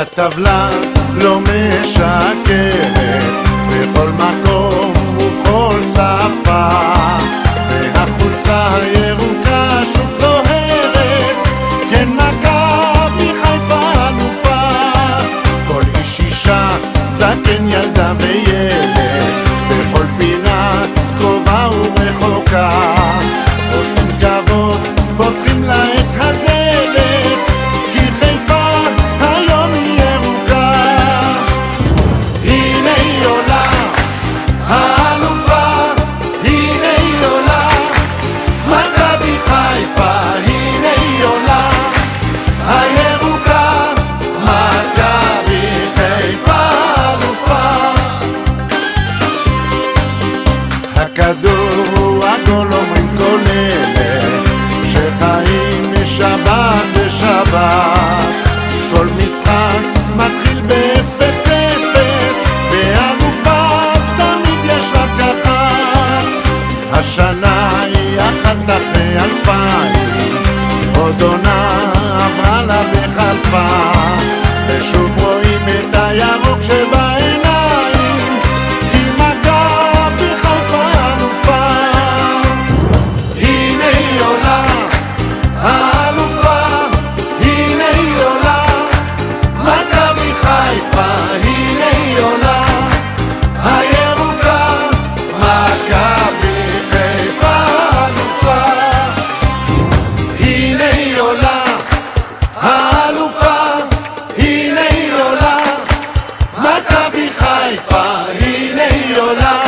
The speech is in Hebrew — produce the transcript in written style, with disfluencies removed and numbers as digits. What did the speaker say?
הטבלה לא משקרת בכל מקום ובכל שפה, והחולצה הירוקה שוב זוהרת, כן מכבי חיפה אלופה. כל איש אישה, זקן ילדה וילד, בכל פינה קרובה ורחוקה, עושים כבוד, פותחים לה את הדלת, כי חיפה היום היא ירוקה. הנה היא עולה, האלופה, הנה היא עולה, מכבי חיפה, הנה היא עולה, הירוקה, מכבי חיפה אלופה. הכדור הוא עגול, אומרים כל אלה שחיים משבת לשבת, כל משחק מתחיל ב-0-0, באלופה תמיד יש רק אחת. השנה היא אחת אחרי 2000, עוד עונה עברה לה וחלפה, ושוב רואים את הירוק שבעיניים, כי מכבי חיפה אלופה. הנה היא עולה, האלופה, הנה היא עולה, מכבי חיפה, הנה היא עולה, הירוקה, מכבי חיפה אלופה. הנה היא עולה, האלופה, הנה היא עולה, מכבי חיפה, הנה היא עולה,